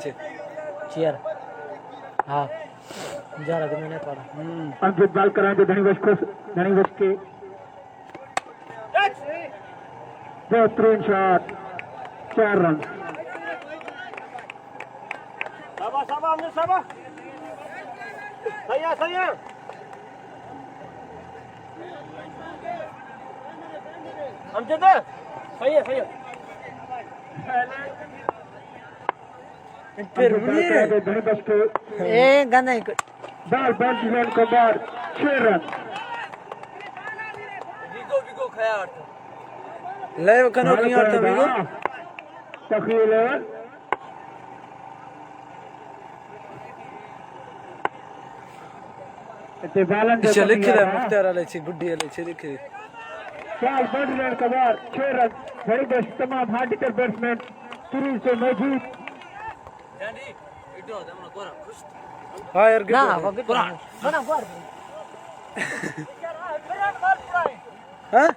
છે चेयर हाँ जरा तो मैंने पढ़ा अंकित बाल कराएंगे धनीवश के बेहतरीन शॉट 4 रन सही है अमजद सही है धनीवश के ए गंदा बाल बैट्समैन को बार 6 रन विगो खाया ले कनो की और तो बिगो तकरीर ते बालन अच्छा लिख दे मुख्तार वाले छी गुड्डी वाले छी लिख दे बाल बैट्समैन को बार 6 रन धनीवश तमाम हार्ड हिटर बैट्समैन सीरीज से मौजूद डैडी इडो हमने कोरा खुश हां यार ना गिफ्ट वो कोरा बना गोर हां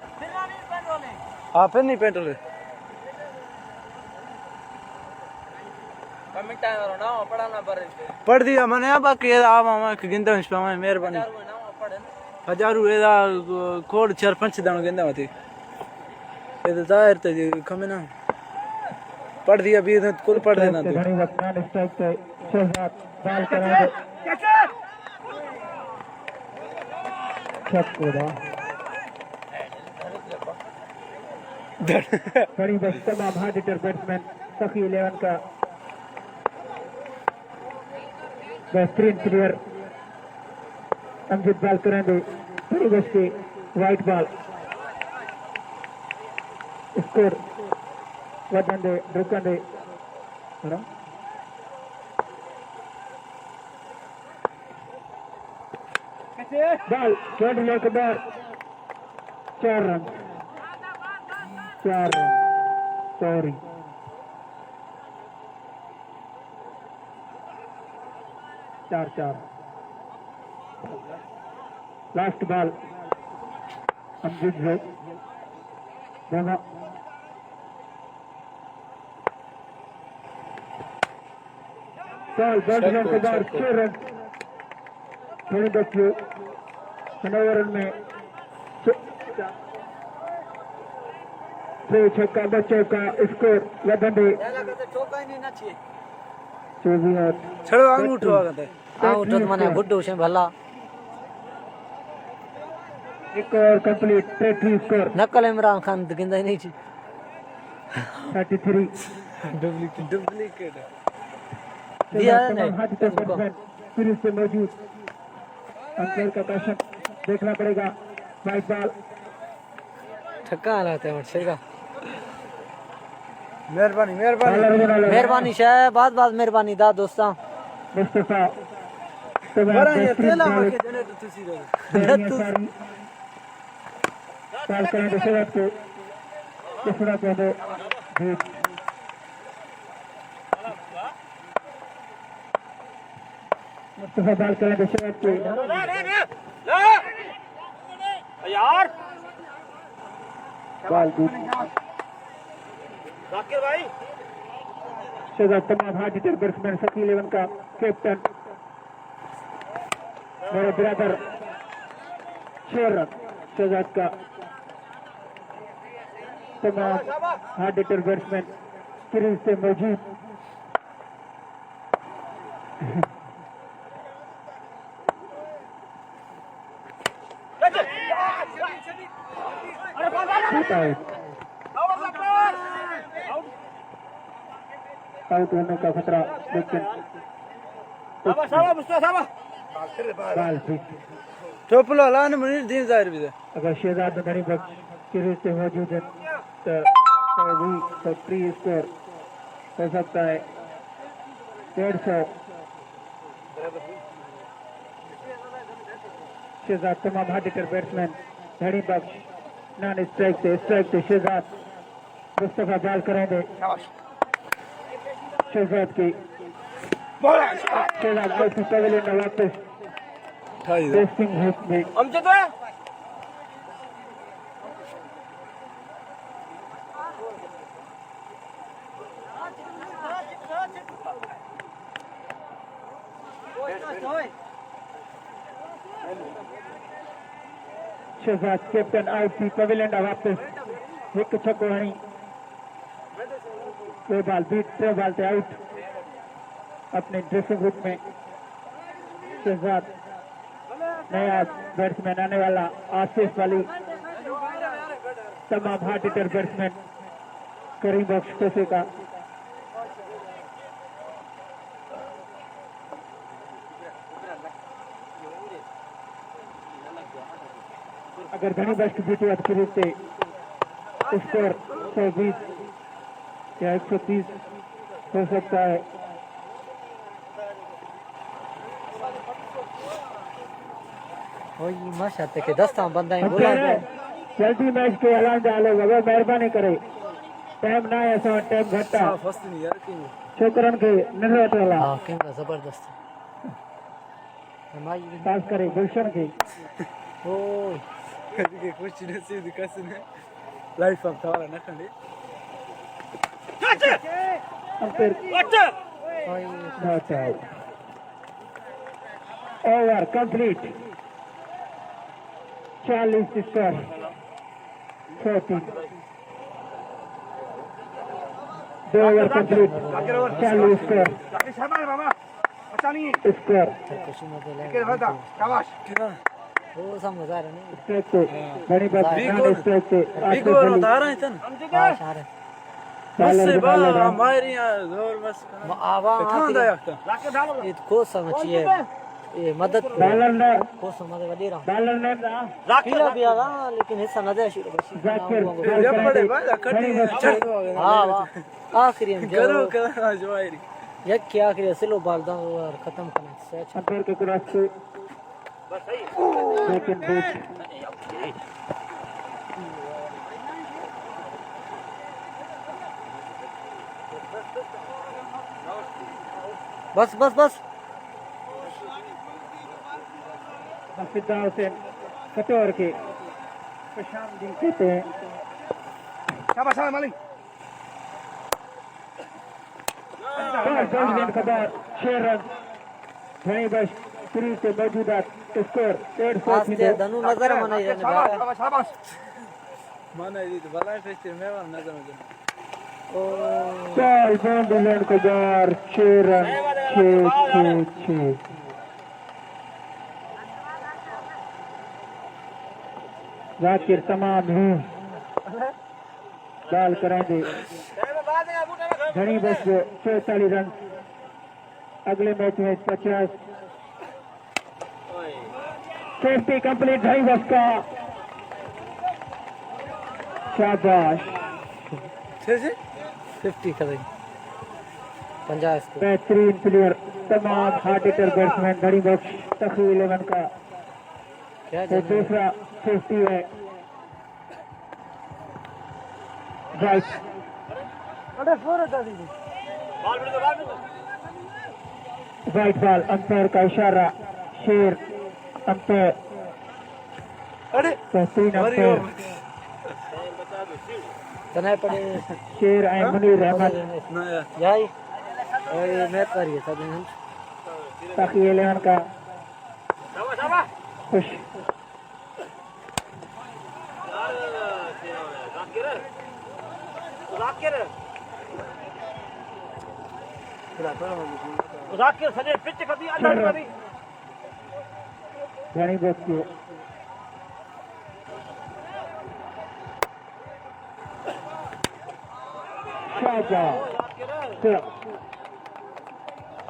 हां फिर नहीं पेंट ले कमिट टाइम और ना पढ़ाना पर पढ़ दिया मैंने बाकी आ मामा गिंदा में पावे मेहरबानी ना पढ़े 1000 एदा कोड 4-5 दानो गिंदा मती ये तो जाहिर ते कमे ना पढ़ दिया भी कुल पढ़ देना तू घनी वक्त नॉन स्ट्राइक पे शहजाद बाल कराएंगे छक्का घनी वक्त तमाम हार्ड हिटर बैट्समैन सखी 11 का बेहतरीन प्लेयर अमजद बाल करेंगे घनी वक्त के वाइट बॉल स्कोर वदंदे रुकंदे बॉल शॉट लेकर बार 4 run sorry 4 last ball Amjad है दोनों बॉल बैट्समैन के बाहर 6 रन थोड़ी बच्चे 9 रन में 6 छक्का बच्चों का स्कोर वदंदे चौका ही नहीं ना चाहिए 24 और छड़ो आंग उठवा करते हाँ उठो तो मैंने गुड्डू से भला एक और कंप्लीट 33 स्कोर नकल इमरान खान गिंदा ही नहीं थी 33 डुप्लीकेट दिया है नहीं सीरीज से मौजूद अंकल का कशन देखना पड़ेगा वाइट बॉल छक्का लाते हैं सही का मेहरबानी शाह बात मेहरबानी दा दोस्तों मुस्तफा बरा ये तेला के देने तो तुसी रे बॉल करेंगे शहजाद को किसरा को दो बीट मुस्तफा बॉल करेंगे शहजाद को यार बॉल बीट जाकिर भाई शहजाद तमाम हार्ड हिटर बैट्समैन सखी 11 का कैप्टन मेरे ब्रदर 6 रन शहजाद का तमाम हार्ड हिटर बैट्समैन सीरीज से मौजूद आउट होने का खतरा लेकिन बाल फिट टोपलो लान मुनीर दिन जाहिर भी अगर शहजाद धनी बख्श सीरीज से मौजूद है तो भी तो प्री स्कोर हो सकता है 150 शहजाद तमाम हार्ड हिटर बैट्समैन धनी बख्श नॉन स्ट्राइक से शहजाद मुस्तफा बॉल करेंगे शहजाद की शहजाद पवेलियन में वापस टेस्टिंग में अमजद शहजाद कैप्टन आउट थी पवेलियन वापस एक छक्को हणी टे बॉल ते आउट अपने ड्रेसिंग रूम में शहजाद नया बैट्समैन आने वाला आसिफ वाली तमाम हार्ड हिटर बैट्समैन करीम बख्श पैसे का अगर घनी बख्श की जीती अच्छी से स्कोर 120 या 130 हो सकता है। ओए माशा ते के दस्ता बंदा ही बोला है जल्दी मैच के ऐलान डालो अगर मेहरबानी करे टाइम ना है सो टाइम घटा फर्स्ट नहीं यार कि छोकरन के निरत वाला हां कैमरा जबरदस्त हमारी खास करे गुलशन के ओए के कुछ नहीं सी दिखाने लाइफ ऑफ था ना खंडे अंपायर ओए not out over complete 40 score 40 2 over complete 40 score score कुछ मत ले कितना वो समझ आ रहा नहीं स्ट्राइक पे बड़ी बात नॉन स्ट्राइक पे बिग ओवर बता रहा है तन हां शारे बस से बा हमारे यहां जोर बस आवा कहां दा याक्ता ये को समझिए ये मदद बॉलर ने को समझ वडी रहा बॉलर ने पीला भी आगा लेकिन हिस्सा न दे शुरू बस जाकिर जब पड़े भाई कटी चढ़ दो हां आखिरी में करो करो जवाइरी यक क्या आखिरी सिलो बाल दा और खत्म करना से अच्छा अंपायर के क्रॉस पे सेकंड बूट बस बस बस हफीजा हुसैन कटोर के प्रशांत जी कहते हैं शाबाश मालिक का बाद 6 रन घनी बस सीरीज से मौजूदा स्कोर 150 आस्ते धनु नजर मनाई रहने भाई माने ये भला फेस्टे में नजर में ओ चार इंग्लैंड को बार 6 रन 6 जाकिर तमाम ही बाल करेंगे घनी बस 44 रन अगले मैच में 50 सेफ्टी कंप्लीट घनी बस का शाबाश 50 करेंगे 50 को बेहतरीन प्लेयर तमाम हार्ड हिटर बैट्समैन घनी बख्श तखी 11 का क्या तो दूसरा 50 है राइट राइट बॉल अंपायर का इशारा शेर अंपायर अरे बेहतरीन अंपायर तने पड़े शेर एंड मुनीर अहमद ना यार याई और ये मैच कर रही है सब तखी 11 का खुश घनी बख्श को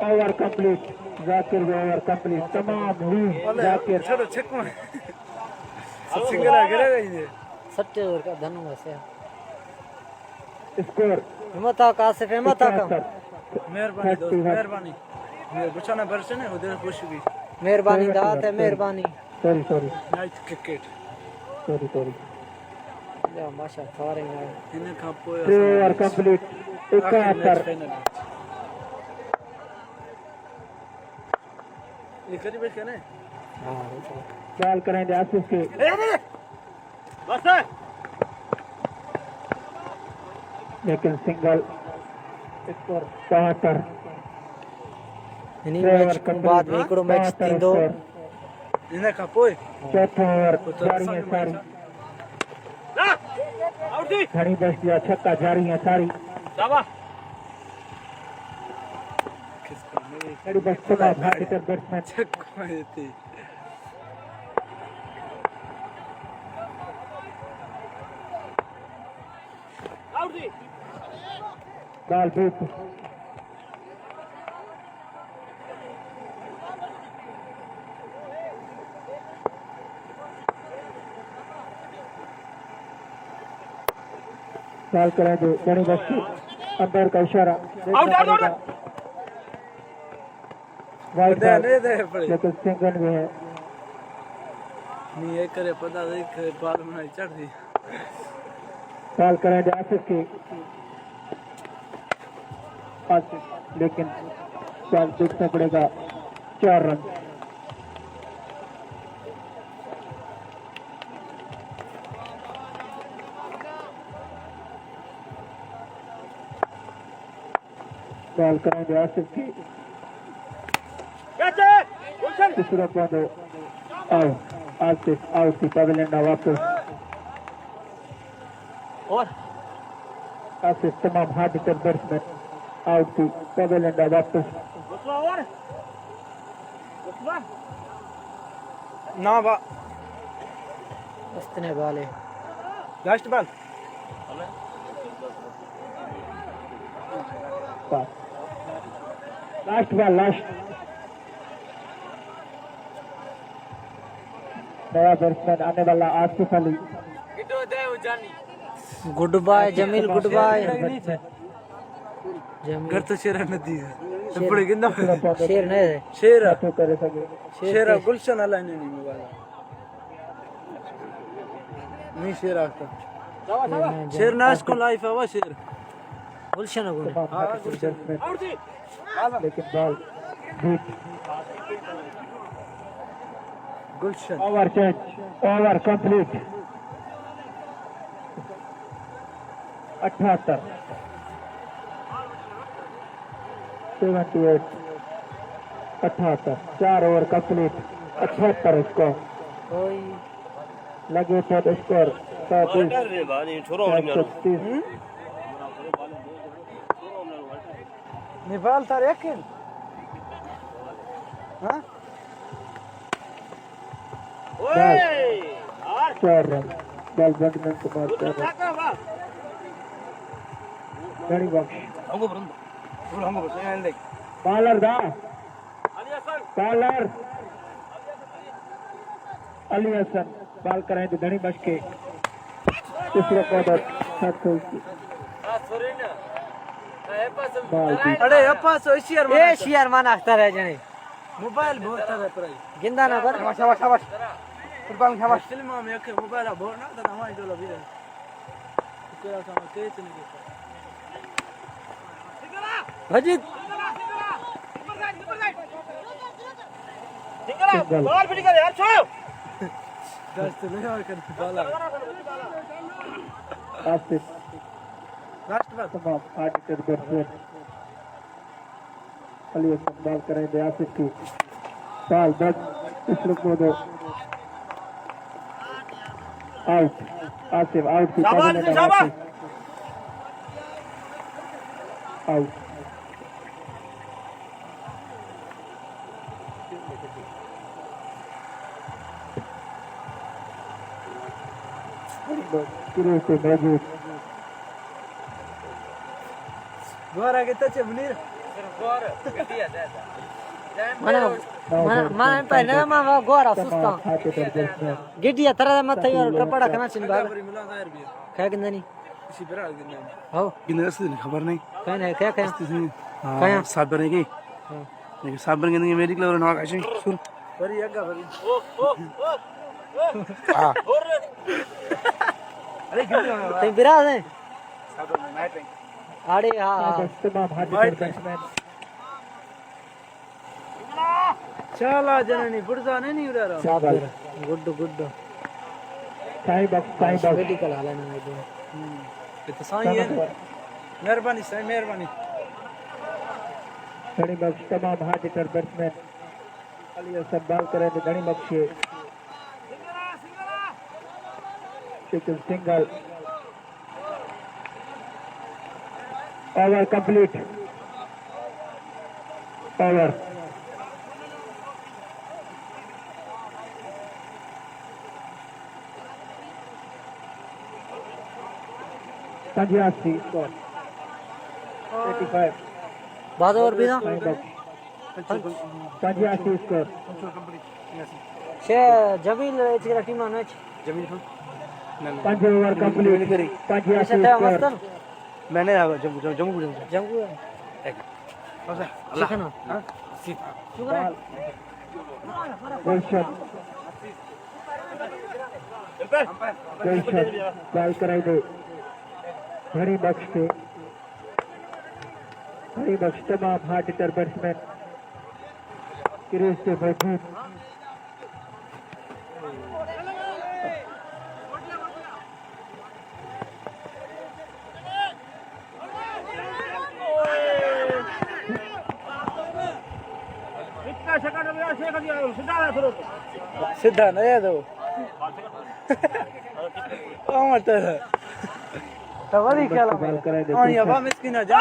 over complete Zakir over complete तमाम ही जाकिर छोड़ो छक में सिंगल गिरेगा ये सट्टे और का धनु वैसे स्कोर हिम्मत का आसिफ हिम्मत का मेहरबानी दोस्त मेहरबानी ये बचाना बरसे ने उधर कुछ भी मेहरबानी दात है मेहरबानी sorry sorry night cricket sorry या माशा थारे यार इन्हें का पोया 3 ओवर कंप्लीट 71 ये करीब है ना हां बॉल करेंगे आसिफ के बस लेकिन सिंगल स्कोर 72 इन्हीं मैच के बाद में हिकिड़ो मैच थींदो हिन खां पोइ चौथो ओवर जारी है सारी घणी बस जा छक्का जारी है सारी घणी बस तमाम हार्ड बैट्समैन छक्को हिते बॉल बूथ बॉल करें जो घणी बस अंदर का इशारा वाइड दे बॉल दे दे पड़े लेकिन सिंगल में है नी ये करे पता देख बाल में चढ़ दी बॉल करें जो आसिफ की लेकिन बॉल देखना पड़ेगा 4 रन बॉल करें जो आसिफ की तीसरा पॉइंट आउट आसिफ आउट की पवेलियन वापस और आसिफ तमाम हार्ड हिटर बैट्समैन आउट की पवेलियन वापस ना बा इतने बॉल है last ball last ball last नया बैट्समैन आने वाला Asif Ali goodbye Jamil goodbye घर तो शेरा नदी है बड़े गिंदा शेर नहीं है शेरा तो करे सके शेरा गुलशन अला नहीं मोबाइल नहीं शेरा था शेर नाश को लाइफ है वो शेर गुलशन गुण तमाम हार्ड हिटर बैट्समैन लेकिन ball beat Gulshan over change over complete 78 78 4 over complete 78 score कोई लगे थे स्कोर 130 नेपाल था एक हाँ 4 रन बॉल बैट्समैन को मार कर घणी बख्श बॉलर दा बॉलर अली हसन बॉल करें तो घणी बख्श के तीसरा क्वार्टर अरे अपा सो इशियर ए शियार माना अख्तर है जने मोबाइल बहुत था पर गिंदा ना कर शाबाश कुर्बान शाबाश फिल्म में एक मोबाइल बहुत ना था हमारी जो लगी है कोई sama के नहीं के अजीत बॉल फिट कर यार छोड़ दस तो नहीं और कर बाला आसिफ लास्ट बार तमाम hard hitter batsman Ali Hasan ball करें तो आसिफ की बॉल बस इस लोग को दो आउट आसिफ आउट की आउट शुरू से मौजूद गोरा के तचे Munir mana mana pa na ma wa gora susta hard hitter batsman गिटिया तरह मत यो कपड़ा खाना चिन बाल मिला दायर भी क्या गंदनी इसी बेरा गिनने हो गिनने से खबर नहीं कौन है क्या क्या हां साबर नहीं की लेकिन साबर के नहीं मेडिकल और ना कैसे सुन पर ये का भरी हां अरे गिनने ते बिराज है साबर में नाइट अरे हां तमाम हार्ड हिटर बैट्समैन चला जननी बुढ़ा नहीं उड़ा रहा शाबाश गुड गुड साई बॉक्स मेडिकल हाल ना दो ये तो सही है मेहरबानी सही मेहरबानी घणी बख्श तमाम हार्ड हिटर बैट्समैन अली संभाल करें तो घणी बख्शे सिंगल ओवर कंप्लीट ओवर पंजासी स्कोर 85 बाद ओवर भी ना पंजासी स्कोर छे जमील इचरा टीम ना जमीन 5 ओवर कंप्लीट 85 ऐसा स्कोर मस्त मैंने जम्मू जम्मू जंगू अल्लाह ना हां शुक्र है गुलशन बॉल कराई दे घड़ी बख्श से घड़ी बख्श तमाम हार्ड हिटर बैट्समैन क्रीज से मौजूद सीधा नहीं है तो मत तो वही खेला बॉल कराई दे हां ये बा मिस्किन जा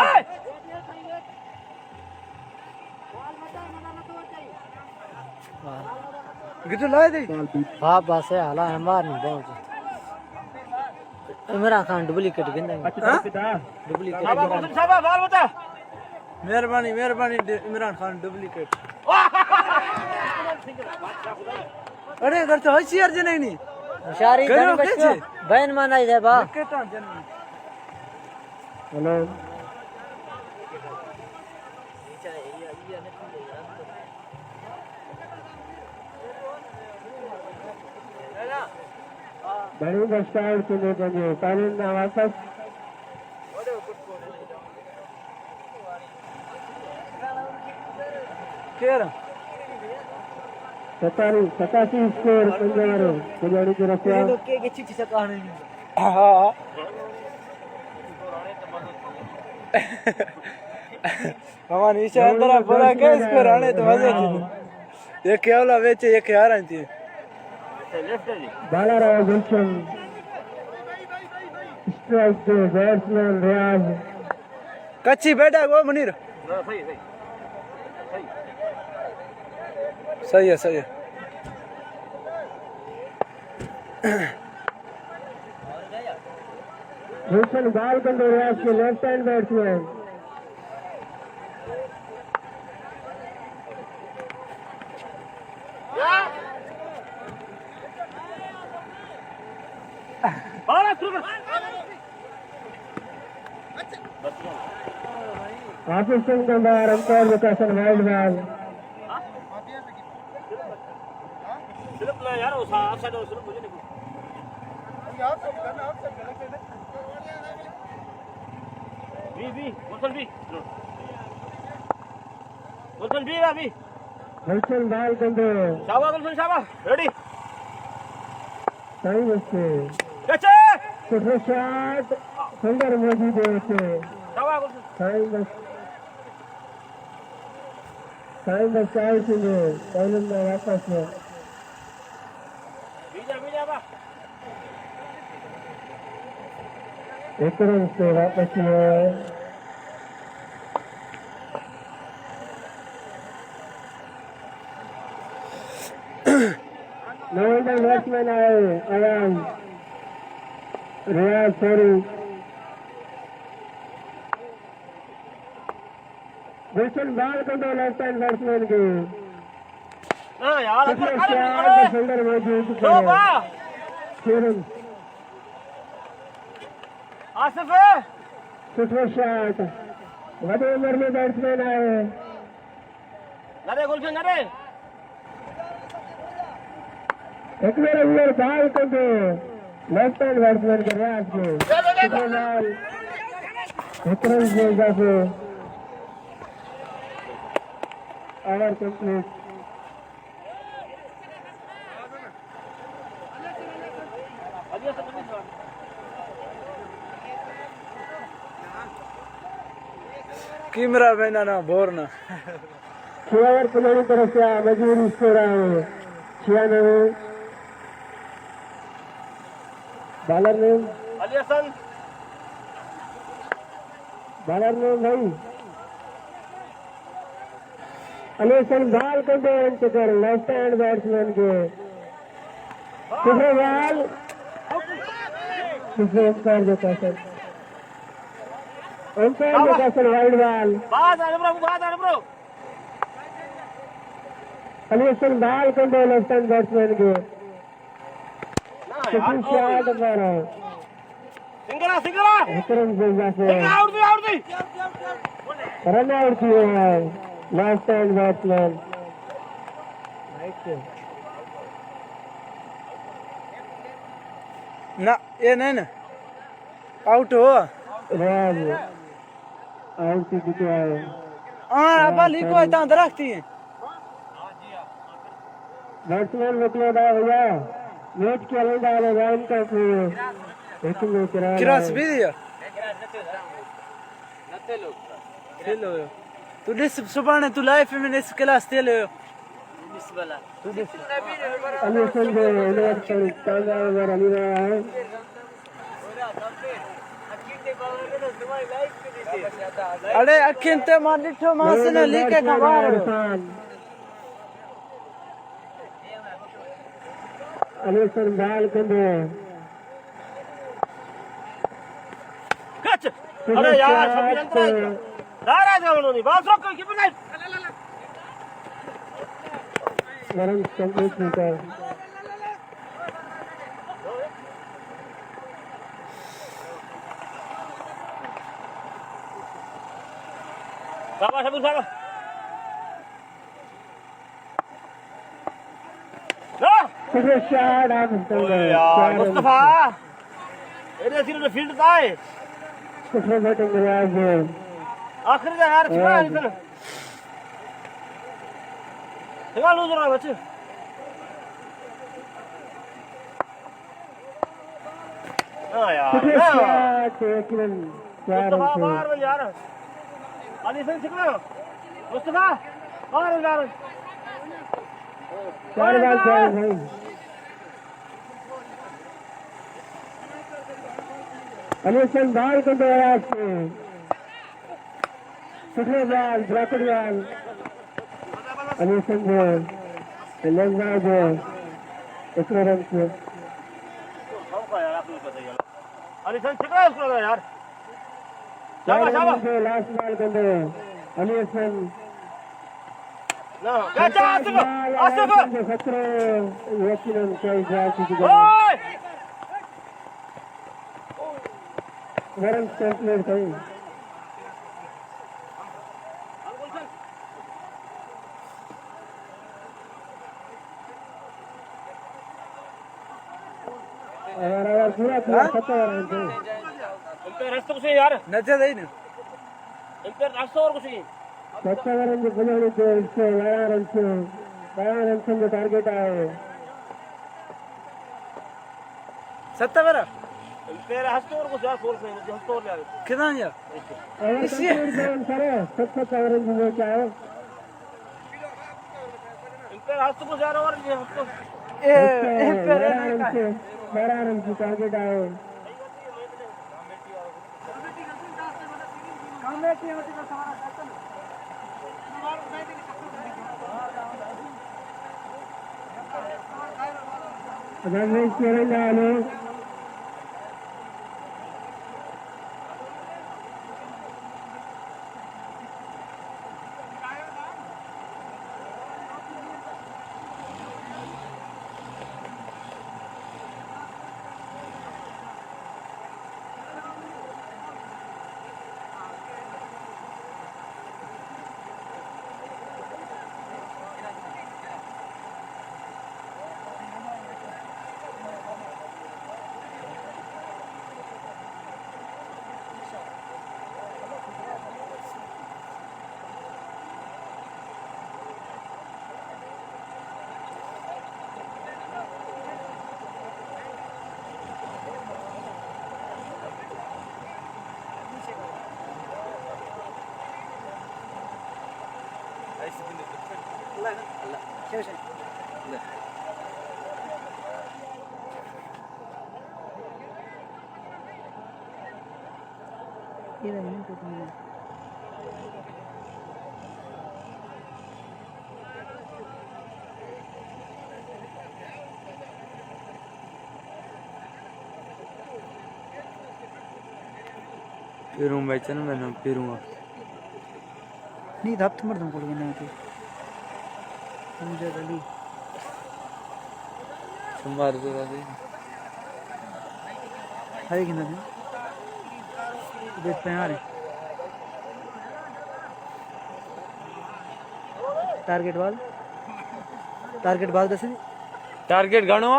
गिट्टू लाए दे बॉल बीच हां बस है हाला हमार नहीं बहुत इमरान खान डुप्लीकेट गिंदा अच्छा पिता डुप्लीकेट मेहरबानी मेहरबानी इमरान खान डुप्लीकेट अरे अगर तो होशियार जे नहीं शारी करो धनी बच्चो कैसे? बहन मानाई दे बा केटा जन्म हेलो घणी बख्श आउट थींदो पंहिंजो तालीम में वापस केर 87 स्कोर पंजाब गुजारी की रफिया के चिठी से कहानी हां हमारे नीचे अंदर पूरा केस पे रहने तो मजे थी ये केवला बेचे ये क्या रही थी बाला रहा गुलशन स्ट्राइक दे बैट्समैन रियाज कच्ची बैठा वो मुनीर सही है सही है गुलशन बाल कंदो रियाज के लेफ्ट हैंड बैट्समैन आफिस सिंह दंडार अंपायर लोकेशन वाइल्ड मैन गुलशन बाल कंदो सही बच्चे सुठो शॉट सुंदर मौजूद है उसे सही बस चाय सिंह पहले में वापस में एक रन से वापस में नवंबर बैट्समैन आए अयान रियाज सॉरी गुलशन बाल कंदो लेफ्ट हैंड बैट्समैन के फील्डर मौजूद किरण सुठो शॉट वॾे उम्र में बैट्समैन आए एक बार उम्र बाल कंदो लेफ्ट हैंड बैट्समैन के रियाज के सुठो बॉल एक रन से इजाफे ओवर कंप्लीट कैमरा मैन ना बोर ना 6 ओवर पुजारी तरफ से मजबूरी स्कोर है 96 बॉलर ने अली हसन भाई अलीसन बॉल कंट्रोल कर लेफ्ट हैंड बैट्समैन के दूसरे बॉल दूसरे अंपायर देता सर अंपायर देता सर वाइड बॉल अलीसन ball control left hand batsman के शॉट मारा सिंगला विक्रम सिंह से रन आउट किए हैं लेफ्ट हैंड बैट्समैन ना ये नहीं ना आउट हो राज आउट की किया है हाँ अब लिखो इतना दरख्ती है बैट्समैन निकले भैया मैच के अंदर रन का क्रॉस भी दिया खेलो तू डिस सुबह तू लाइफ में इस क्लास ते ले अली संजय इलेक्ट पर ताजा ओवर अली रहा है अरे अखिन ते मार दिठो मास ने लीके खबर अली संभाल कंदे कच अरे यार सब अंतर नाराज है उन्होंने बॉल रोक कीपर नहीं रन कंप्लीट नहीं कर शाबाश अबू साहब शॉट आप यार मुस्तफा इधर सिर्फ फील्ड था है कुछ बैटिंग रियाज आखिर का यार छिपा है इधर चला लूज रहा बच्चे हां यार शॉट एक रन मुस्तफा बाहर में यार अली से छिपा मुस्तफा बाहर यार 4 बॉल 4 भाई अलीसन बॉल को दे रहा है दूसरे बॉल ब्रैकेट बॉल अलीसन जो लेग बॉल जो इतने रन से अली से छिपा उसको यार शाबाश शाबाश लास्ट बॉल को दे अलीसन ना क्या आसिफ खतरे यकीनन कोई जाती की ओए रन कंप्लीट करी अगर पूरा 70 रन थे इनके रास्ते कुछ यार नजर दे ना इनके रास्ते और कुछ नहीं 70 रन जो बुलाने थे इससे 12 रन से टारगेट आए 70 इनके रास्ते और कुछ यार फोर्स नहीं जो हस्ते और ले आए कितना या इसी सारे 70 रन जो क्या है इनके रास्ते कुछ यार और ये हस्ते ए पे रहने का 12 रन की टारगेट आए रमेश केरंगालो पेरू मैच ना मैंने पेरू नहीं धाप मर दूं कोल गने ते मुझे गली संभार दे दे है कि नहीं देखते हैं यार टारगेट बाल दस टारगेट घणो आ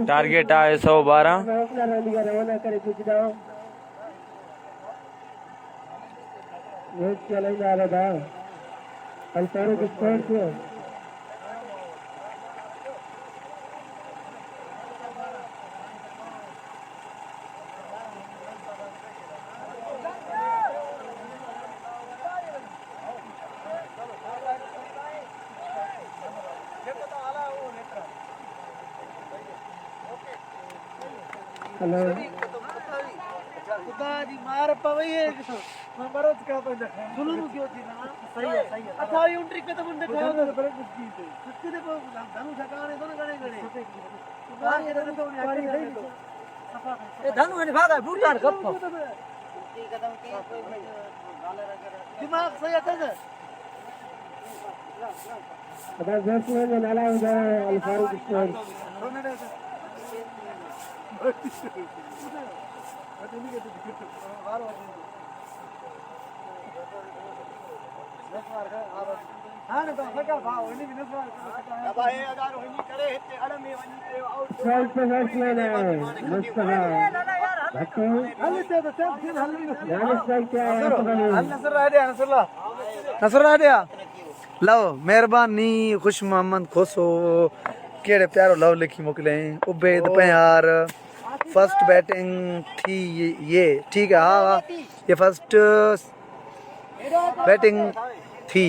टारगेट आहे 112 रवाना करे कुछ जाओ ये चलेगा रहा अल्फारो के स्कोर से हेलो खुदा दी मार पवई है मरद का बंदा सुनो क्यों थी ना सही है अच्छा ये उंट्री पे तो बंदे खाओ ना ब्रेक की थी कितने देखो धनु ठकाने दोनों गणे खुदा ये तो आड़ी नहीं ए धनु ने भागा बूटार गप दिमाग सही आता है अगर 10 में नाला हो जाए अल्फारो के स्कोर हां ना तो सका भाव वनी भी नसवार अब ये अगर वनी करे हिते अड़ में वनी कयो आउट ट्रायल पे बैट्समैन है मुस्तफा भट्टू हल ते तो सब खेल हल यानी स्ट्राइक क्या है नसर आडिया लो मेहरबानी खुश मोहम्मद खोसो केड़े प्यारो लव लिखी मोकले उबेद प्यार फर्स्ट बैटिंग थी ये ठीक है हाँ ये फर्स्ट बैटिंग थी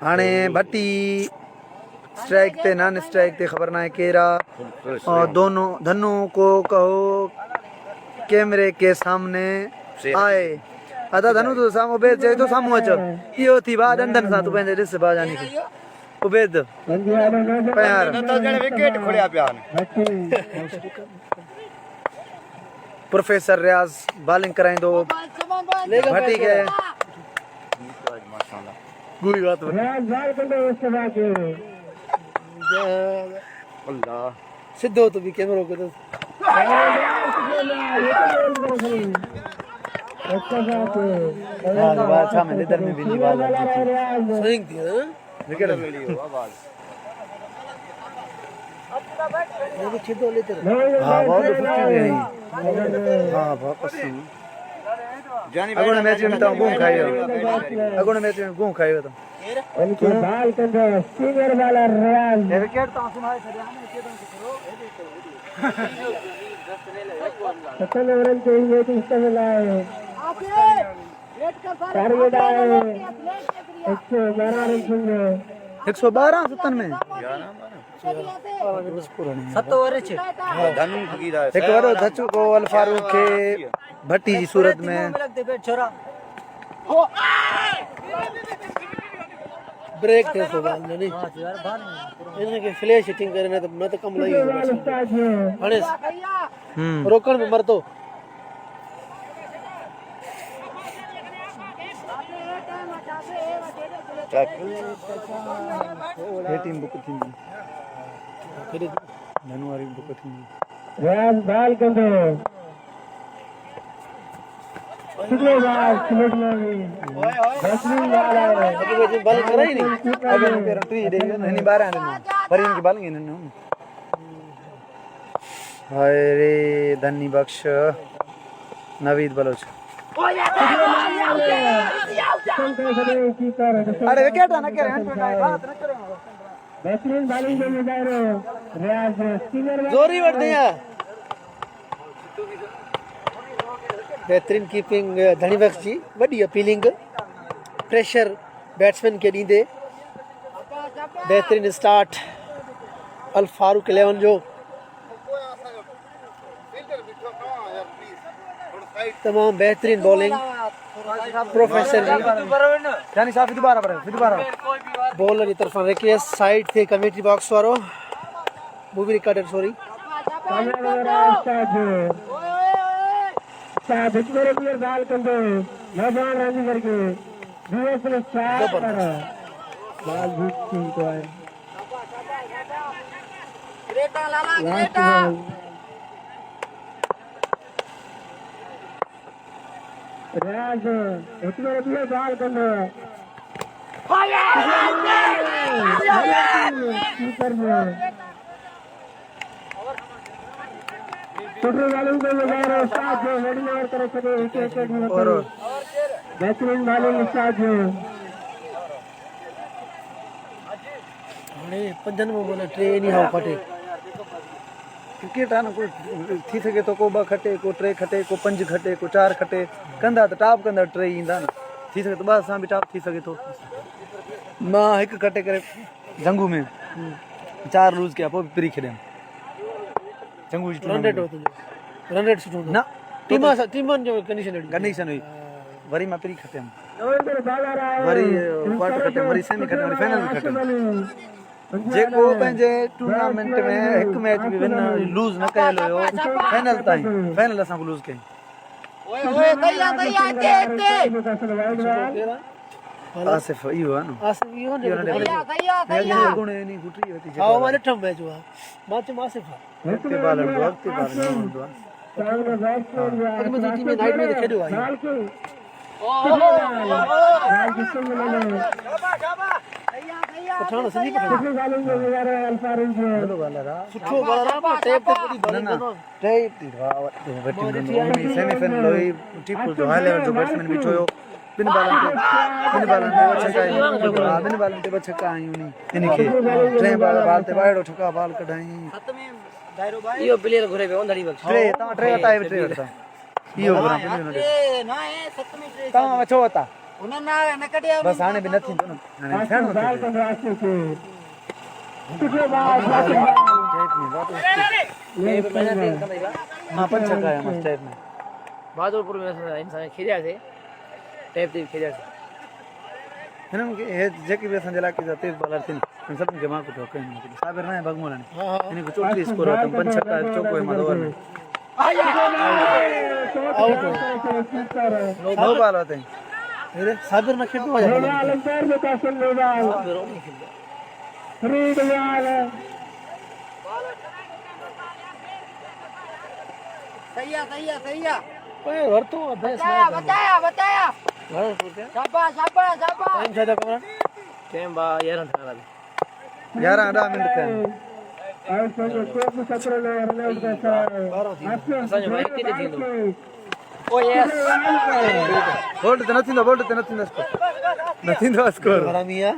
हाणे भट्टी स्ट्राइक ते नॉन स्ट्राइक ते खबर ना है केरा और दोनों धनु को कहो कैमरे के सामने आए अदा धनु तो सामो बेद जाए तो सामो अच इहो थी बा डंडन सा तू पंहिंजे ॾिस बाजानी खे उबेद प्यार विकेट खोलिया पिया प्रोफेसर रियाज बॉलिंग कराइंदो भट्टी के गुई बात बाल कंदो मुस्तफा के अल्लाह सिद्धो तो भी कैमरो को तो मुस्तफा के बात सामने इधर में भी नहीं बाल स्विंग थी विकेट आवाज ये भी छिदो लेते हां बहुत फुटी नहीं हां बहुत पसंद अगोने मैच में तो गुम खायो तो उनके बाल कंदो सीनियर वाला रियाज ये विकेट तो सुनाए छड़िया ने केदन करो सतन ओवर के ये सिस्टम लाए टारगेट आए 112 रन 112 सतन में 7 ओवर छे धनु फकीरा एक बार धचु को अल फारूक के भट्टी जी सूरत में ब्रेक थे तो बाल नहीं इन्हें के फ्लैश हिटिंग करे ना तो मैं तो कम लगी हणे रोकण में मरतो ये टीम बुक थी फिर धनु वाली बुक थी रियाज बाल कंदो कितने बार स्लिप में बेहतरीन बाल है अभी वो बॉल करा ही नहीं अगर पेर ट्री दे नहीं बाहर आने पर इनकी बॉलिंग है ना हाय रे धनी बख्श नवीद बलोच अरे विकेट ना करे बात न करे बेहतरीन बॉलिंग में जा रहे हो रियाज सीनियर जोरी वट दिया बेहतरीन कीपिंग धनी बख्श जी वडी अपीलिंग प्रेशर बैट्समैन के ॾींदे बेहतरीन स्टार्ट अल फारूक 11 जो तमाम बेहतरीन बॉलिंग प्रोफेसर यानी साफ़ दोबारा बॉलर की तरफ रिक्वेस्ट साइड थे कमेटी बॉक्स वारो मूवी रिकॉर्डर सॉरी बाल कंदो नौजवान राजी करके बीएस ने 4 पर बाल जीत को है ग्रेटा लाला ग्रेटा राज इतने भी बाल कंदो कीपर में छोटे वालों को लगार उस्ताद जो वड़ी और तरफ से एक और बेहतरीन वाले उस्ताद जो हाणे पंजनि में बोले टे नहीं हाउ फटे क्रिकेट आहे न को थी सके तो को 2 खटे को 3 खटे को 5 खटे को 4 खटे कंदा त टॉप कंदा 3 ईंदा न थी सके तो 2 सां बि टॉप थी सके तो मां हिकु खटे करे जंगू में 4 लूज़ कया पोइ पिरी खेॾियमि जंगू जी रन रेट सुठो न टीमनि जो कंडीशन हुई वरी मां पिरी खटियमि वरी क्वार्टर खटियमि वरी सेमी खटियमि वरी फाइनल बि खटियमि जेको पंहिंजे टूर्नामेंट में हिकु मैच बि विन लूज़ न कयल हुयो फाइनल ताईं फाइनल असां लूज़ कई आसिफ इहो आहे न आसिफ इहो न गुण नहीं गुटरी होती है हां माने ठम मैच हुआ मां तो आसिफ वक्ते बालन हूंदो आहे अॻे में टीम में नाइट में खेॾियो आहे पठाण सॼी सुठो बॉलर आहे टेप ते पूरी बॉलिंग टेप थी बैटिंग सेमीफाइनल हुई टीपू जो हाई लेवल जो बैट्समैन भी हुयो बिन बालन ते ॿ छक्का आयूं नी इनखे 3 बाल ते ॿाहिरो छक्का बाल कढाई इहो प्लेयर घुरे पियो धड़ी वक़्त 3 तव्हां 3 वटा आहे 3 वटा इहो घुरां न आहे 7 में 3 तव्हां वठो वता उन न कटिया बस हाणे बि न थींदो न हाणे थियणो मां 5 छक्का आया मां टेप में बहादुरपुर में इंसान खेॾियासीं टेप ते खेॾियासीं हिननि खे हे जेके बि असांजे इलाइक़े जा तेज़ बॉलर थियनि सभिनी खे मां कुझु कयूं साबिर न आहे भगमोलानी हिन खे 34 स्कोर आहे 5 छक्का चौको मां ओवर में आउट नो बॉल होते अरे साबिर न खेॾो सही आहे ओए वरतो बचाया शाबाश टाइम छा था कमरा टाइम 11 था 11 मिनट थिया असांजो भाई किथे थींदो ओ यस बोर्ड ते न थींदो स्कोर हरामिया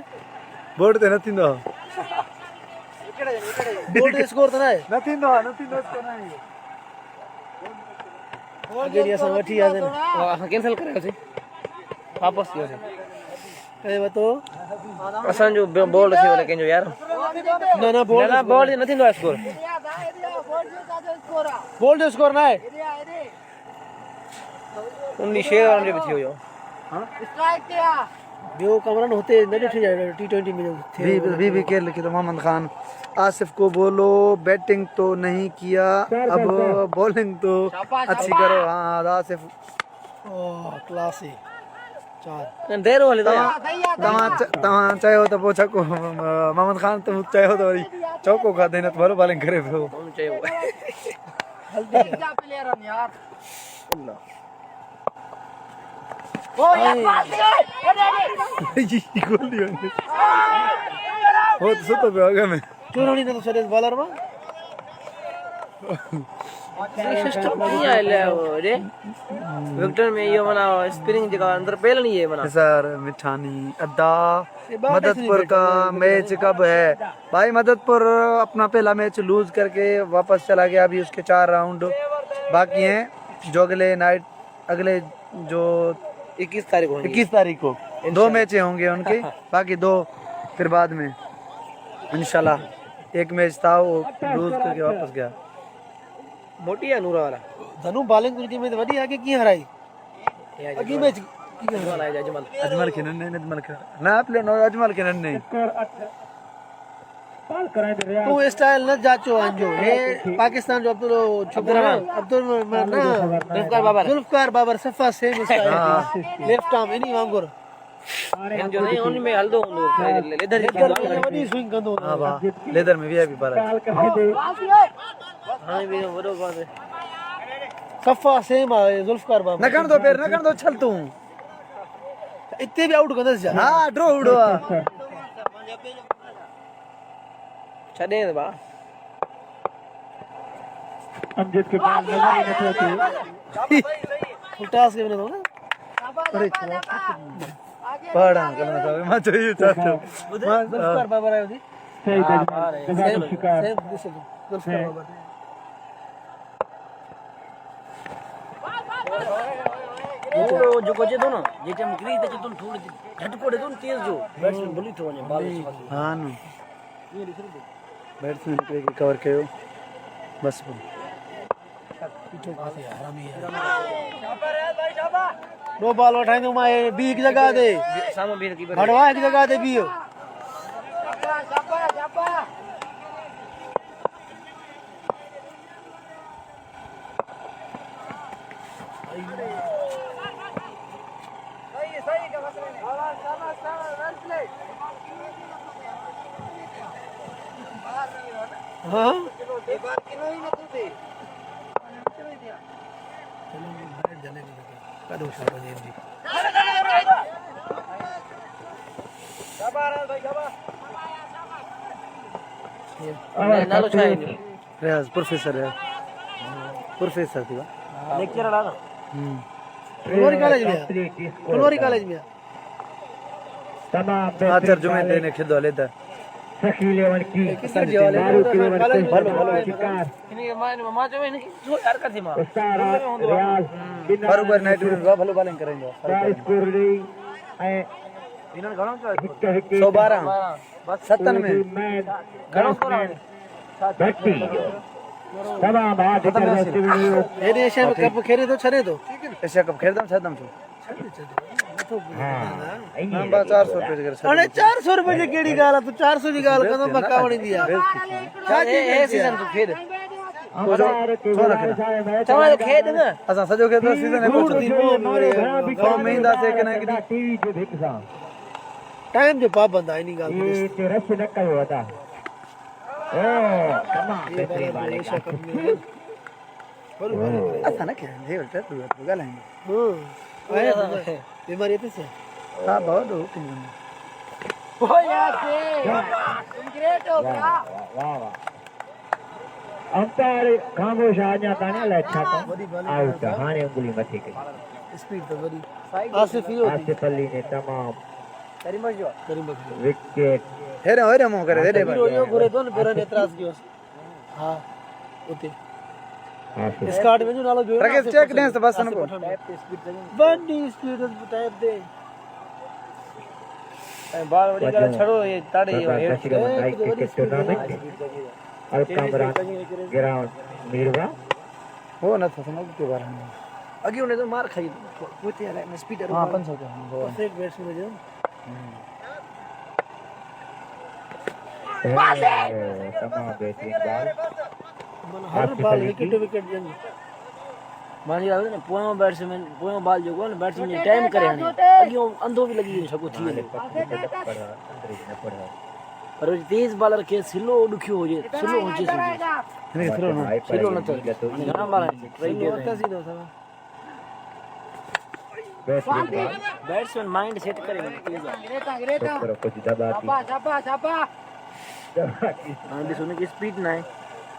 बोर्ड ते न थींदो बोर्ड स्कोर त न थींदो स्कोर न अगे असां वठी आयासीं असां कैंसिल कयोसीं वापस कयोसीं कहे बतो असांजो बॉल थियो कंहिंजो यार न बॉल न थींदो आहे स्कोर बोल जो स्कोर ना है उन शेर वारनि जो बि थियो हुयो बियो कमरन होते न ॾिठी जाए T20 में भी केयर लिखी तो मोहम्मद खान आसिफ को बोलो बैटिंग तो नहीं किया अब बॉलिंग तो अच्छी करो हाँ आसिफ क्लास है 4 देर हले तव्हां चयो त पोइ छको मोहम्मद खान तो चयो त वरी चौको खाधे न भलो बॉलिंग करे पियो हो तो सुतो पियो अॻ में चोरणी न छॾेसि बॉलर मां सिस्टम कीअं आहे रे विकेट में इहो माना स्पिनिंग जेका अंदर पहले नहीं है माना सर मिठानी अड्डा मददपुर का मैच कब है भाई मददपुर अपना पहला मैच लूज करके वापस चला गया अभी उसके 4 राउंड बाकी हैं जो अगले जो 21 तारीख को 2 मैच होंगे उनके, बाकी 2 फिर बाद में इंशाल्लाह। एक मैच था वो लूज करके वापस गया। मोटी है नूरा वाला धनु बॉलिंग की टीम में वडी आगे की हराई अगी मैच वाला है अजमल अजमल के नन्हे अजमल के ना प्ले नो अजमल के नन्हे स्कोर 8 पाल कराए दे रियाज तू स्टाइल न जाचो अंजो हे पाकिस्तान जो अब्दुल जुल्फकार बाबर सफा सेम स्टाइल लेफ्ट आर्म इनी वांगुर जो नहीं उन में हल दो लेदर वडी स्विंग कंदो हां वाह लेदर में वीआईपी पर पाल कराए दे हां भी वडो बात है सफा सेम आहे जुल्फकार बाबर न कर दो छल तू इतने भी आउट कंदस जा हां ड्रॉ उड़ो छडे बा अमजद के पास नजर ही नथो अचे टास के बने दो ना पड़ा करना था मैं चाहिए चाहता जुल्फकार बाबर आयो थी सही जगह शिकार सेम जुल्फकार बाबर वो जो कोचे दो ना जे टाइम क्री ते तुम थोड़ी झटकोड़े दो तेज जो बैट्समैन बोली तो वने बॉल हां नो बैट्समैन के कवर कयो बस दो बॉल उठाई दो माए बी की जगह दे सामो भी की हड़वा की जगह दे बी हाँ नालो छाए रियाज प्रोफेसर है प्रोफेसर थी लेक्चर डाला फुलवारी कॉलेज में तमाम आचर जुमे देने खेदो लेता सखी लेवन की किसके जवाले भलो शिकार इनके मां जो इनकी जो यार कर थी मां उस्ताद रियाज बरोबर नाइट में भलो बॉलिंग करेंगे स्कोर दी ऐ इन्होंने घणो चो हिक हिक 112 बस 57 में मैच घणो तो बैठी तमाम हाथ करते वीडियो ये एशिया में कप खेले तो छने तो एशिया कप खेलदम छदम छो हां हां बा 400 रुपए कर अरे 400 रुपए की केड़ी गाल है तू 400 की गाल कदम बकावणी दिया ए सीजन तो खेद अंपायर के चवा खेद ना असा सजो के तो सीजन है रूट दी वो महीना से के ना कि टीवी जो देख सा टाइम जो पाबंद है नी गाल ये रश न कयो था ओ तमाम बेहतरीन वाले असा ना के दे बेटा तू गालेंगे बीमारी है से हां बहुत हो ओ यार से ग्रेट हो गया वाह वाह अंपायर खामोश आजा ताने लच्छा का आउट हाने उंगली मथे के स्पीड तो बड़ी आसिफ ही होती आसिफ अली ने तमाम करीम जो विकेट हेरे मो करे दे हीरो यो घुरे तो न पेरन एतराज कियो हां ओते आसिफ स्कार्ट में जो नालो जो रकेश चेक डेंस बस न को बड़ी स्पीड टाइप दे बाल बड़ी का छड़ो ये ताड़े ये क्रिकेट टूर्नामेंट अलकामरान ग्राउंड मीरवा हो न तो समझ के बारे में अगी उन्हें तो मार खाई होते यार मैं स्पीडर हां 500 के एक बैट्समैन जो तमाम बेहतरीन बॉल हर बॉल विकेट विकेट जंग मान लिया ने पोयो बैट्समैन पोयो बॉल जो को बैट्समैन टाइम करे हने अगियो अंधो भी लगी सको थी पर तेज बॉलर के स्लो दुखियो हो जे स्लो हो जे नहीं स्लो न तो घना मार ट्राई होता सीधा था बैट्समैन माइंड सेट करे तेज कुछ दबाती हां भी सुने की स्पीड ना है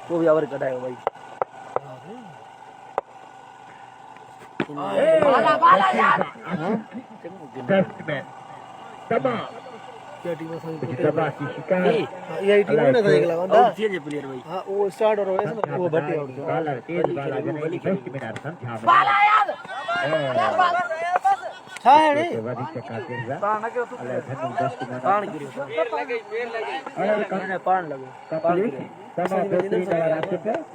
वो भी ओवर कटाएगा भाई बैट्समैन तमाम क्या टीम है कुछ दबाती शिकार ये टीम ने था एक लगा और थी जे प्लेयर भाई हां वो स्टार्ट और वैसे ना वो भट्टी आउट बॉलर तेज बॉलर नहीं बेस्ट मिनट संख्या में छा है रे पाण कयो तू पाण गिरियो पाण लगो पाण गिरियो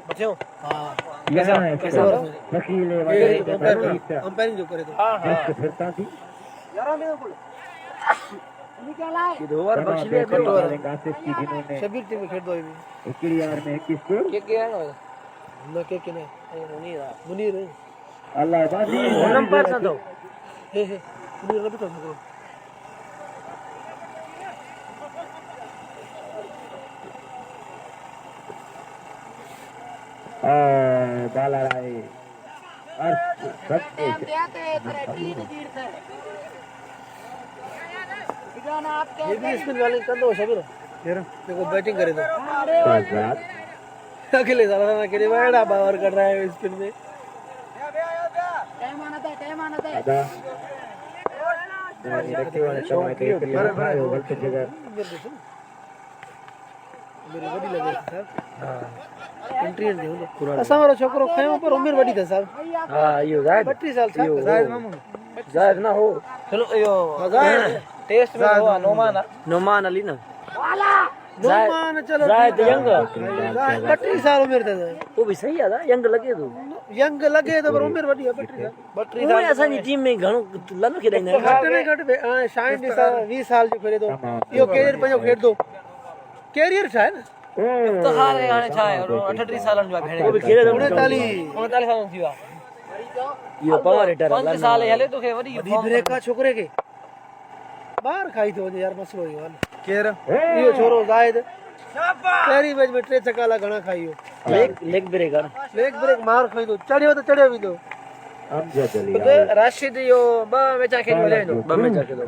बच्चों हां कैसा अंपायरिंग जो करे तो हां हां ये दो बार बख्शी ले शबीर टीम में खेल दो ये के है ना के नहीं मुनीर है नंबर सा दो हे मुनीर ने तो बालाराय ये भी स्पिन वाले कर दो शबीर फिर देखो बैटिंग करे तो अकेले साला अकेले बड़ा बावर कर रहा है स्पिन में टाइम आना था मेरी बड़ी लगे सर एंट्री दे पूरा असा मारो छोकरो खयो पर उम्र बड़ी था साहब हां यो जायद 32 साल था जायद मामू जायद ना हो चलो यो टेस्ट में हो नोमान अली ना नोमान चलो जायद यंग 32 साल उम्र था वो भी सही है ना यंग लगे तो यंग लगे तो पर उम्र बड़ी है 32 वो असांजी टीम में घणो लन खेॾाईंदा आहिनि घट में घट शाइन 20 साल जो खेले तो यो कैरियर पंहिंजो खेड दो कैरियर छा है ना तो हारे हाणे छा आहे 38 सालनि जो आहे वो भी खेॾे 39 सालनि थी विया यो पावर हिटर 5 साल हले तोखे वॾी ब्रेक का छोकरे के बाहर खाई तो यार मसलो यो हाल केर यो छोरो जायद पहिरीं मैच में 3 छक्का ला घणा खाइयो लेग ब्रेक लेग ब्रेक मार खाई तो चढ़ियो तो चढ़ियो भी तो राशिद यो 2 मैचा खेल मिले 2 मैचा खेलो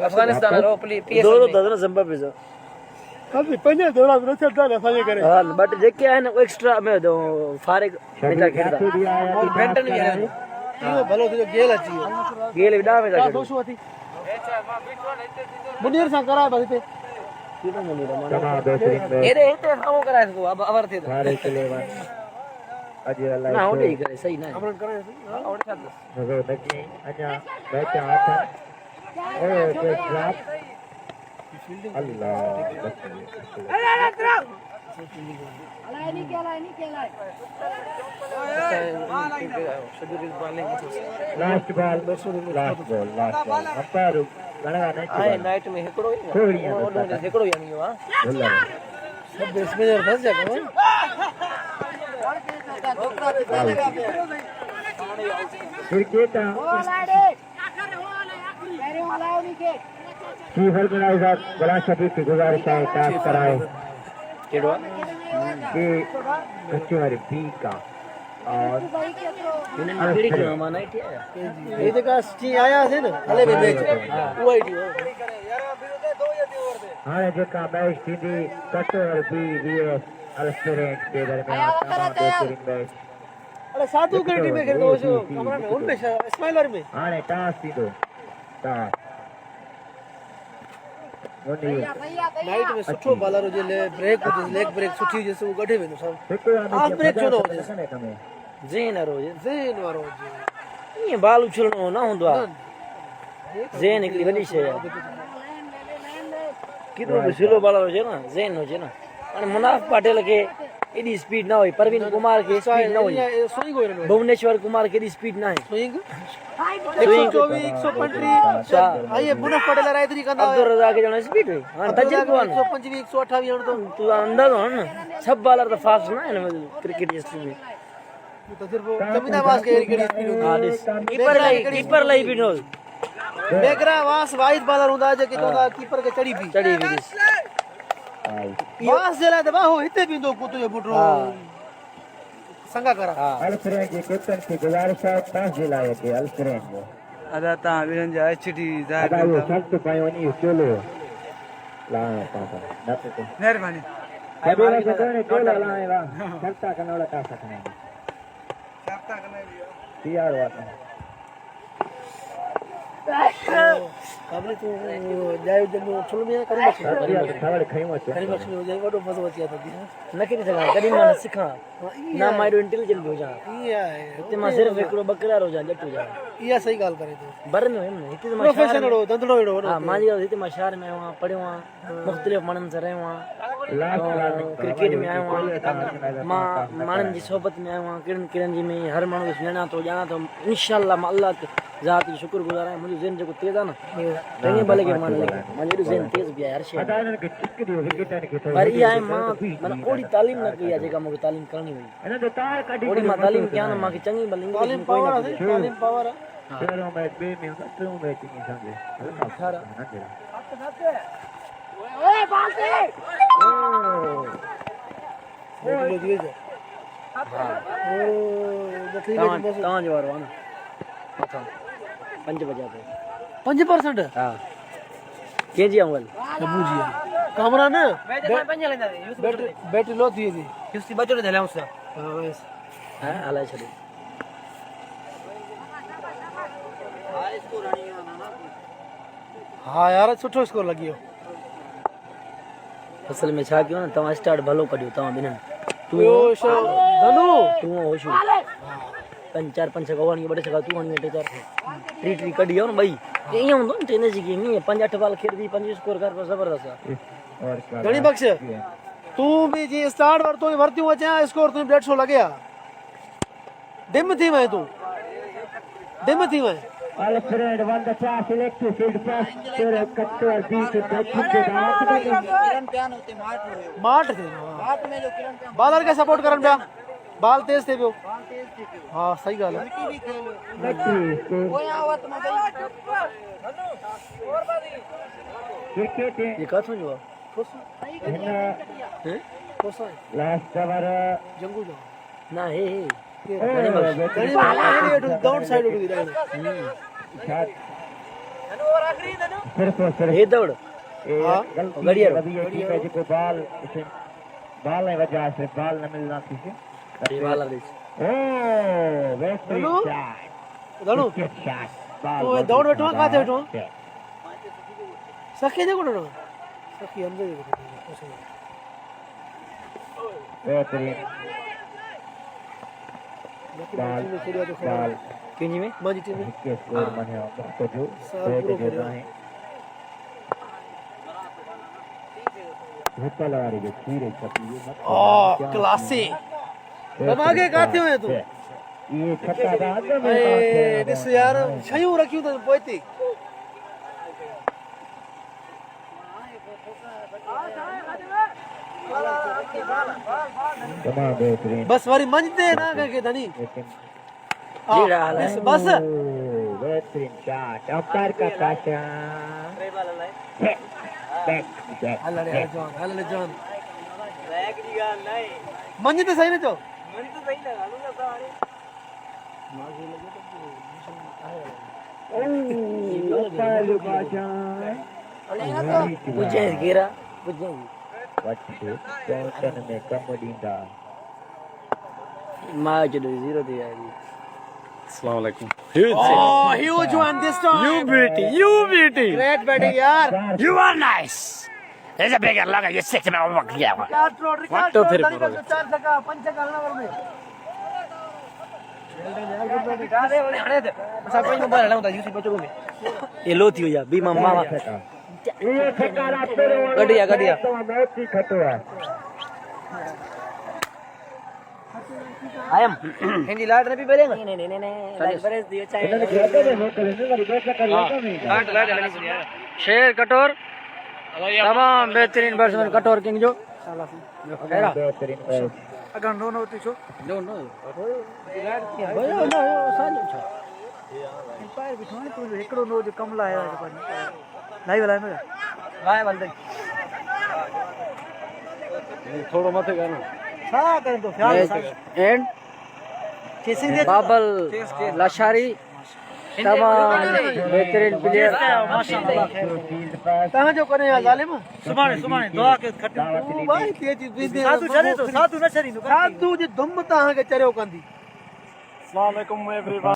अफगानिस्तान रो पीएस दो दो जिम्बाब्वे जो अभी पंजे दौड़ा न चढ़ता न साजे करे हां बट जेके है ना एक्स्ट्रा में दो फारिग मैचा खेलदा फैंटन भी है यो भलो जो गेल अची गेल विडा में क्या सोचो अथी मुनीर सा करा बस पे एरे हिते खाओ कराए तो अब अवर थे ना होड़े करे सही ना अमरन करे होड़े छा लास्ट बॉल अंपायर आए नाइट में हिकड़ो ही हिकड़ो यानी हो हां सब बैट्समैन फंस जाएगा क्रिकेट चीफ ऑर्गेनाइजर बड़ा शफीक की गुजारिश है टॉस कराए केड़ो कि कस्टमर बी का और पीड़ी के माना है ये देखा ची आया से ना हले भी मैच वो आई थी हाणे जेका मैच थींदी कस्टमर बी वीएस अल्सरेंट के दरमियान तमाम बेहतरीन मैच अरे साधु के टीम में खेलतो जो कमरा में उनमें स्माइलर में हाणे टॉस थींदो टॉस नाइट में सुठो बॉलर जो ब्रेक लेग ब्रेक सुठी जैसे वो गढ़े वेंदो सब हाफ ब्रेक छो न हो ज़हन रोज ज़हन वारो ये बाल उछलणो ना हुंदो आ ज़हन हिकड़ी वॾी शइ आहे कितो भी स्लो बॉलर हुजे ना ज़हन हुजे ना हाणे मुनाफ पाटिल के एडी स्पीड ना हुई परवीन कुमार के स्पीड ना हुई स्विंग हो रहा भुवनेश्वर कुमार के एडी स्पीड ना है स्विंग 124 135 आइए मुनाफ पाटिल राय इतनी कंदा अब्दुल रज़ाक के जण स्पीड हुई हाणे तजे को 125 128 हण तो तू अंदाज़ हो ना सब बॉलर तो फास्ट ना है क्रिकेट हिस्ट्री में तो सिर्फ जमीना वास के केड़ी स्पीड हां कीपर लाई भी नो बेगरा वास वाइड बॉलर हुंदा जेके तोदा कीपर के चढ़ी भी वास जेला दबा हो हिते भी दो कुतो जो बुटरो संगा करा अल्सरेंट के कैप्टन की गुजारिश है टॉस दिलाए के अल्सरेंट अदा ता विरन जा एचडी जायद अदा वो सख्त पायोनी चलो ला पापा नते तो मेहरबानी कबीला के कोने चलो लाएगा सख्ता कनोला का सकने सख्ता करने तैयार वाला काबले तो जायो जनो चलो में करी मत खबर खई मत करी मत हो जाए वडो मजो अची था न केडी सका कदी मां सिखा ना माइडो इंटेलिजेंट हो जा ये है इते मां सिर्फ एकड़ो बकरार हो जा जट हो जा ये सही गाल करे तो बर में हम हिते तो प्रोफेशनल हो दंदड़ो एड़ो हां माजी हिते मां शहर में आयो पढ़ियो मुख्तलिफ माण्हुनि सां रहियो क्रिकेट में आयो मां माण्हुनि जी सोबत में आयो किरन किरन जी में हर माण्हू खे सुञाणा तो ॼाणा तो इंशाअल्लाह मां अल्लाह ज़ात जो शुक्रगुज़ार आहियां मुंहिंजो ज़हन जेको तेज़ आहे न चङे भले खे मान लॻे मुंहिंजो एॾो ज़हन तेज़ बि आहे हर शइ पर इहा आहे मां माना ओड़ी तालीम न कई आहे जेका मूंखे तालीम करणी हुई ओड़ी मां तालीम कयां न मूंखे चङी भली तालीम पावर है तालीम पावर है तव्हांजो वारो आहे न 5 बजे 5% हा केजी अमल अबू जी कामरा न बैटरी लो थी थी किसी बचो ने हलाऊं सा हां बस हां हलाए छॾे हां यार सुठो स्कोर लगियो असल में छा कयो न तव्हां स्टार्ट भलो कढियो तव्हां ॿिन्हिनि तू धनु तू होशू 5-4 छक्का हणी 2 छक्का तू हणी 2-4 3 कढी हो न भाई ईअं हूंदो न टेनिस जी गेम ईअं 5-8 बॉल खेॾी 5 स्कोर कर पर ज़बरदस्त आहे घणी बख्श तू भी जी स्टार्ट वर तो भरती अचे स्कोर तू 150 लगे डिम थी वए तू डिम थी वए Alfred won the pass, selected field pass, Kattor beat the माट थे बॉलर के सपोर्ट करन पिया बाल तेज थे पियो हां सही गाल है ये काथों जो है last over जंगू जो ना हे डाउन साइड उड़ गई हे दौड़ हां गड़िया को बॉल नहीं वजह से बॉल न मिलना थी ये वाला देख वेस्ट शॉट धनु शॉट तो दौड़ बैठो काते बैठो सखी देखो ना सखी अंदर देखो बेहतरीन बाल किंजी में माजी टीम में के स्कोर बने तो जो है होटल वाले जो खीरे चपी ओ क्लासी दमागे काथे हुए तू ये छक्का था अंदर में ए दिस यार छयू रखियो तो पोइती तमाम बेहतरीन बस वारी मंजते ना के धनी लीड़ा हाल है बस बेहतरीन शॉट अंपायर का काशा बैक हल्ले जॉन मंजते सही ने तो मुझे गिरा मुझे वट में कम दींदा मां जो 0 थी आई अस्सलाम वालेकुम Oh, huge one this time. You beauty. Great batting, यार. You are nice. There's a bigger lugger. You sick me over here. Record floor, What to फिर 4 छक्का 5 छक्का हलना वर में. ये लो थी या बी मामा ये छक्का रास्ते गड़िया गड़िया मैच ही खत्म है आयम हिंदी लाट ने भी बोलेंगे नहीं नहीं नहीं लाइट बरेस दियो चाहे शेर कटोर तमाम बेहतरीन बैट्समैन कटोर किंग जो बेहतरीन अगर नो होती छो नो नो भयो नो साल छो एम्पायर बिठो ने तू एकड़ो नो जो कम लाया है पर नहीं वाला में लाए बंदे थोड़ा मथे करना सा कर दो ख्याल एंड चेसिंग दे बाबल लाशारी तमाम बेहतरीन प्लेयर माशाल्लाह कहां जो करे जालिम सुभाने दुआ के खट भाई तेज साधु चरे तो साधु न चरी साधु जे दम ता के चरियो कंदी अस्सलाम वालेकुम एवरीवन